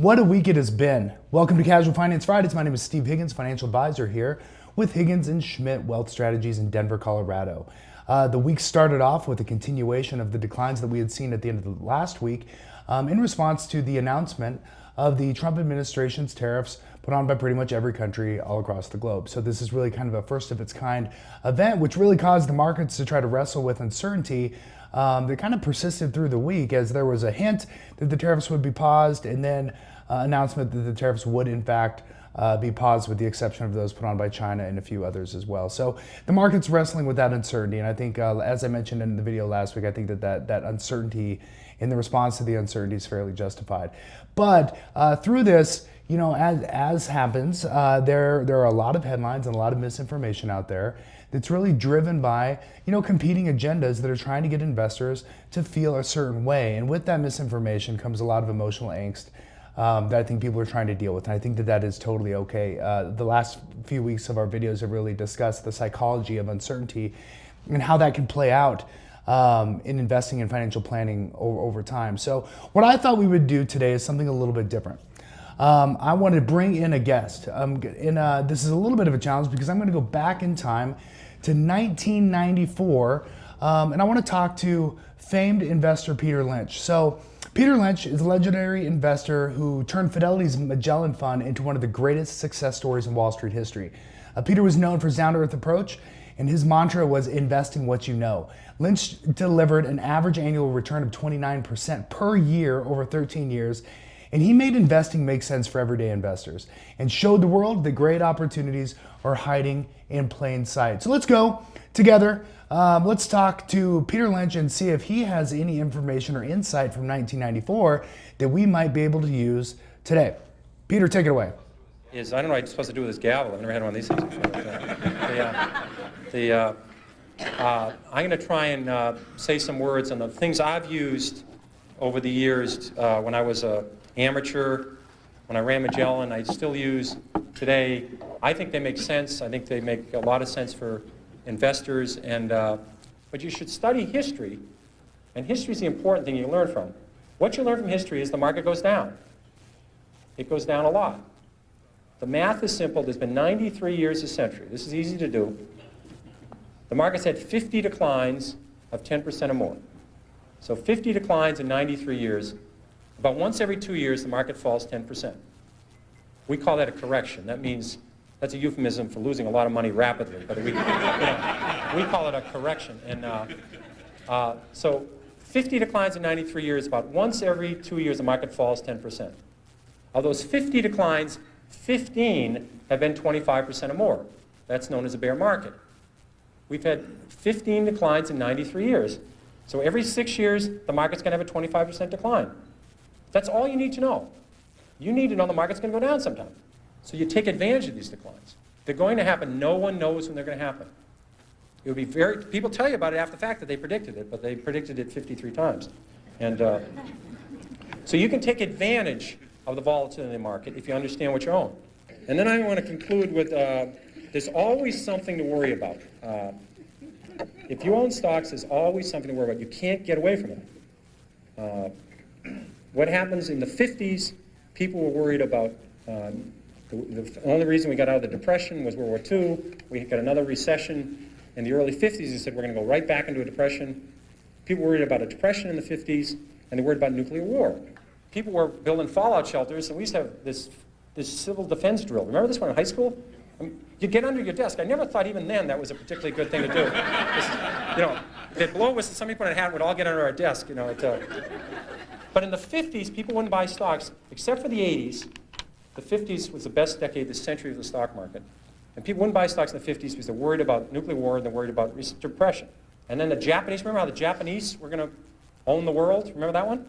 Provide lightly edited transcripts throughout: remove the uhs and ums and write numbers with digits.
What a week it has been. Welcome to Casual Finance Fridays. My name is Steve Higgins, financial advisor here with Higgins and Schmidt Wealth Strategies in Denver, Colorado. The week started off with a continuation of the declines that we had seen at the end of the last week in response to the announcement of the Trump administration's tariffs put on by pretty much every country all across the globe. So this is really kind of a first of its kind event, which really caused the markets to try to wrestle with uncertainty that kind of persisted through the week, as there was a hint that the tariffs would be paused, and then announcement that the tariffs would in fact be paused, with the exception of those put on by China and a few others as well. So the market's wrestling with that uncertainty, and I think, as I mentioned in the video last week, I think that uncertainty in the response to the uncertainty is fairly justified. But through this, you know, as happens, there are a lot of headlines and a lot of misinformation out there that's really driven by, you know, competing agendas that are trying to get investors to feel a certain way. And with that misinformation comes a lot of emotional angst that I think people are trying to deal with. And I think that is totally okay. The last few weeks of our videos have really discussed the psychology of uncertainty and how that can play out in investing and financial planning over time. So what I thought we would do today is something a little bit different. I want to bring in a guest. This is a little bit of a challenge because I'm going to go back in time to 1994, and I want to talk to famed investor Peter Lynch. So Peter Lynch is a legendary investor who turned Fidelity's Magellan Fund into one of the greatest success stories in Wall Street history. Peter was known for his down-to-earth approach, and his mantra was investing what you know. Lynch delivered an average annual return of 29% per year over 13 years, and he made investing make sense for everyday investors and showed the world that great opportunities are hiding in plain sight. So let's go together. Let's talk to Peter Lynch and see if he has any information or insight from 1994 that we might be able to use today. Peter, take it away. I don't know what I'm supposed to do with this gavel. I've never had one of these things before. I'm going to try and say some words on the things I've used over the years when I was an amateur, when I ran Magellan. I still use today. I think they make sense. I think they make a lot of sense for investors. But you should study history, and history is the important thing you learn from. What you learn from history is the market goes down. It goes down a lot. The math is simple. There's been 93 years a century. This is easy to do. The market's had 50 declines of 10% or more. So 50 declines in 93 years. About once every 2 years, the market falls 10%. We call that a correction. That means that's a euphemism for losing a lot of money rapidly. But we call it a correction. And so 50 declines in 93 years, about once every 2 years, the market falls 10%. Of those 50 declines, 15 have been 25% or more. That's known as a bear market. We've had 15 declines in 93 years. So every 6 years, the market's going to have a 25% decline. That's all you need to know. You need to know the market's going to go down sometime. So you take advantage of these declines. They're going to happen. No one knows when they're going to happen. It would be people tell you about it after the fact that they predicted it, but they predicted it 53 times. And so you can take advantage of the volatility in the market if you understand what you own. And then I want to conclude with there's always something to worry about. If you own stocks, there's always something to worry about. You can't get away from it. What happens in the 50s, people were worried about the only reason we got out of the Depression was World War II. We got another recession in the early 50s. They said we're going to go right back into a depression. People were worried about a depression in the 50s, and they worried about nuclear war. People were building fallout shelters, and we used to have this civil defense drill. Remember this one in high school? You get under your desk. I never thought even then that was a particularly good thing to do. They'd blow us, some people in a hat would all get under our desk. But in the 50s, people wouldn't buy stocks, except for the 80s. The 50s was the best decade, the century of the stock market. And people wouldn't buy stocks in the 50s because they're worried about nuclear war and they're worried about depression. And then the Japanese, remember how the Japanese were going to own the world? Remember that one?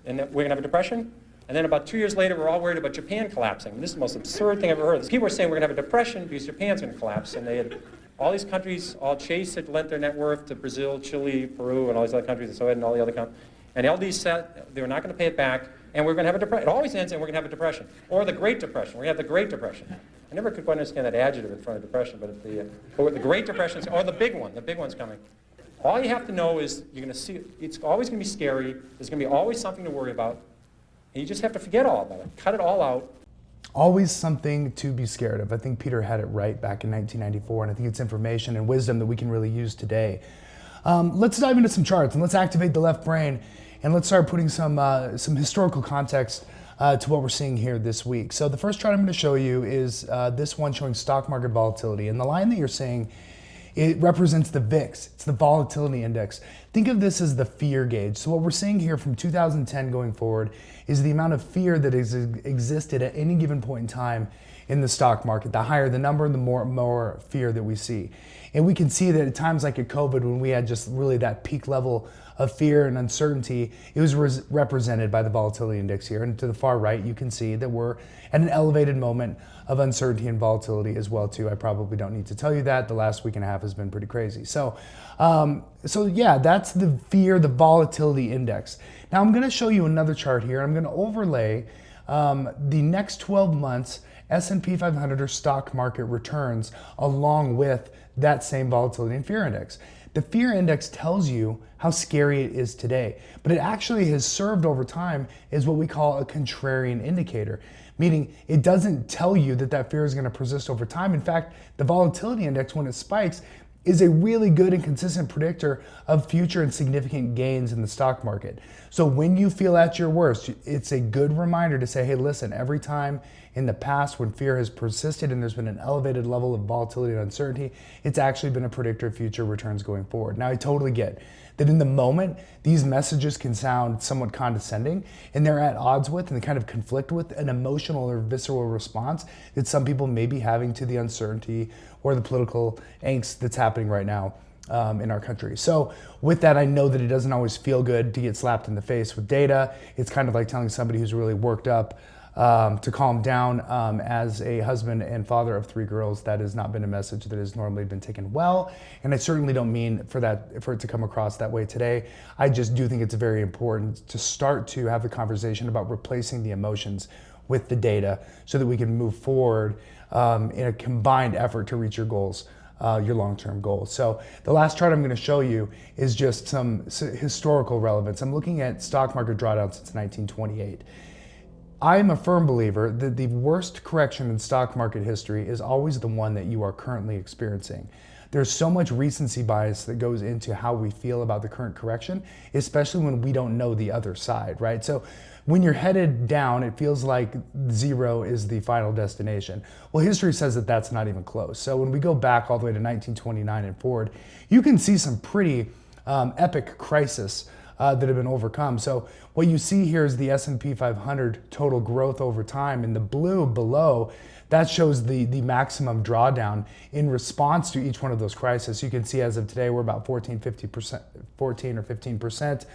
And that we're going to have a depression? And then about 2 years later, we're all worried about Japan collapsing. And this is the most absurd thing I've ever heard. People were saying we're going to have a depression because Japan's going to collapse. And they had all these countries, Chase had lent their net worth to Brazil, Chile, Peru, and all these other countries, and so and all the other countries. And LD said they were not going to pay it back, and we're going to have a depression. It always ends, and we're going to have a depression. Or the Great Depression. We're going to have the Great Depression. I never could quite understand that adjective in front of depression, but the Great Depression, or the big one's coming. All you have to know is you're going to see, it's always going to be scary. There's going to be always something to worry about. And you just have to forget all about it, cut it all out. Always something to be scared of. I think Peter had it right back in 1994, and I think it's information and wisdom that we can really use today. Let's dive into some charts and let's activate the left brain and let's start putting some historical context to what we're seeing here this week. So the first chart I'm going to show you is this one showing stock market volatility. And the line that you're seeing, it represents the VIX. It's the volatility index. Think of this as the fear gauge. So what we're seeing here from 2010 going forward is the amount of fear that has existed at any given point in time in the stock market. The higher the number, the more fear that we see. And we can see that at times like at COVID, when we had just really that peak level of fear and uncertainty, it was represented by the volatility index here. And to the far right, you can see that we're at an elevated moment of uncertainty and volatility as well too. I probably don't need to tell you that. The last week and a half has been pretty crazy. So yeah, that's the fear, the volatility index. Now I'm gonna show you another chart here. I'm gonna overlay the next 12 months S&P 500 or stock market returns along with that same volatility and fear index. The fear index tells you how scary it is today, but it actually has served over time as what we call a contrarian indicator, meaning it doesn't tell you that that fear is going to persist over time. In fact, the volatility index, when it spikes, is a really good and consistent predictor of future and significant gains in the stock market. So when you feel at your worst, it's a good reminder to say, hey, listen, every time in the past when fear has persisted and there's been an elevated level of volatility and uncertainty, it's actually been a predictor of future returns going forward. Now, I totally get that in the moment, these messages can sound somewhat condescending and they're at odds with and they kind of conflict with an emotional or visceral response that some people may be having to the uncertainty or the political angst that's happening right now in our country. So with that, I know that it doesn't always feel good to get slapped in the face with data. It's kind of like telling somebody who's really worked up to calm down. As a husband and father of 3 girls, that has not been a message that has normally been taken well. And I certainly don't mean for it to come across that way today. I just do think it's very important to start to have the conversation about replacing the emotions with the data so that we can move forward in a combined effort to reach your goals, your long-term goals. So the last chart I'm going to show you is just some historical relevance. I'm looking at stock market drawdown since 1928. I am a firm believer that the worst correction in stock market history is always the one that you are currently experiencing. There's so much recency bias that goes into how we feel about the current correction, especially when we don't know the other side, right? So when you're headed down, it feels like 0 is the final destination. Well, history says that that's not even close. So when we go back all the way to 1929 and forward, you can see some pretty epic crisis that have been overcome. So what you see here is the S&P 500 total growth over time. In the blue below, that shows the maximum drawdown in response to each one of those crises. You can see as of today, we're about 14 or 15%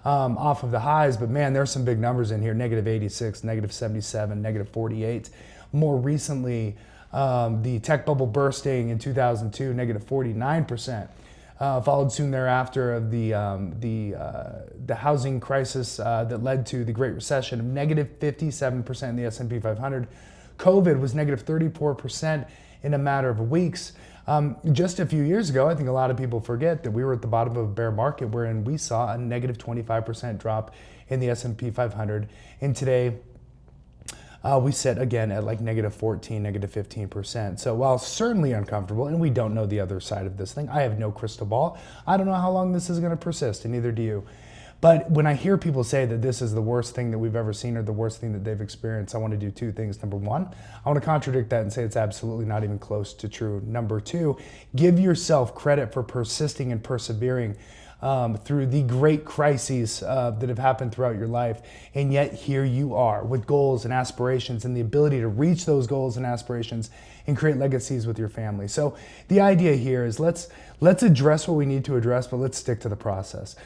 off of the highs. But man, there's some big numbers in here, -86, -77, -48. More recently, the tech bubble bursting in 2002, -49%. Followed soon thereafter of the housing crisis that led to the Great Recession of -57% in the S&P 500. COVID was -34% in a matter of weeks. Just a few years ago, I think a lot of people forget that we were at the bottom of a bear market wherein we saw a -25% drop in the S&P 500. And today, we sit again at like -14, -15%. So while certainly uncomfortable, and we don't know the other side of this thing, I have no crystal ball. I don't know how long this is going to persist, and neither do you. But when I hear people say that this is the worst thing that we've ever seen or the worst thing that they've experienced, I want to do 2 things. Number 1, I want to contradict that and say it's absolutely not even close to true. Number 2, give yourself credit for persisting and persevering through the great crises that have happened throughout your life. And yet here you are with goals and aspirations and the ability to reach those goals and aspirations and create legacies with your family. So the idea here is let's address what we need to address, but let's stick to the process.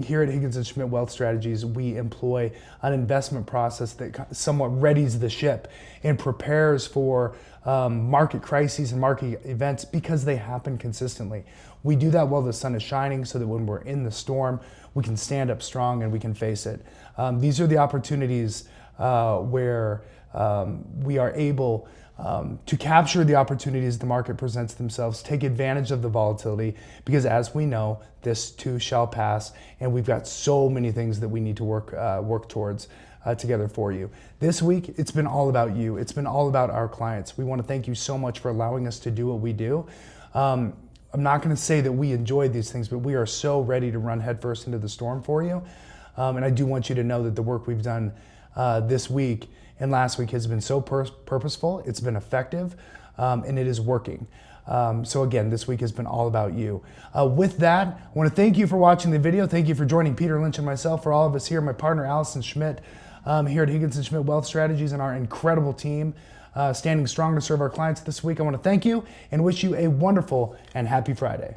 Here at Higgins and Schmidt Wealth Strategies, we employ an investment process that somewhat readies the ship and prepares for market crises and market events because they happen consistently. We do that while the sun is shining so that when we're in the storm, we can stand up strong and we can face it. These are the opportunities where we are able to capture the opportunities the market presents themselves, take advantage of the volatility, because as we know, this too shall pass, and we've got so many things that we need to work towards together for you. This week, it's been all about you. It's been all about our clients. We want to thank you so much for allowing us to do what we do. I'm not going to say that we enjoy these things, but we are so ready to run headfirst into the storm for you. And I do want you to know that the work we've done this week and last week has been so purposeful, it's been effective, and it is working. So again, this week has been all about you. With that, I want to thank you for watching the video. Thank you for joining Peter Lynch and myself, for all of us here, my partner Allison Schmidt, here at Higgins and Schmidt Wealth Strategies, and our incredible team standing strong to serve our clients this week. I want to thank you and wish you a wonderful and happy Friday.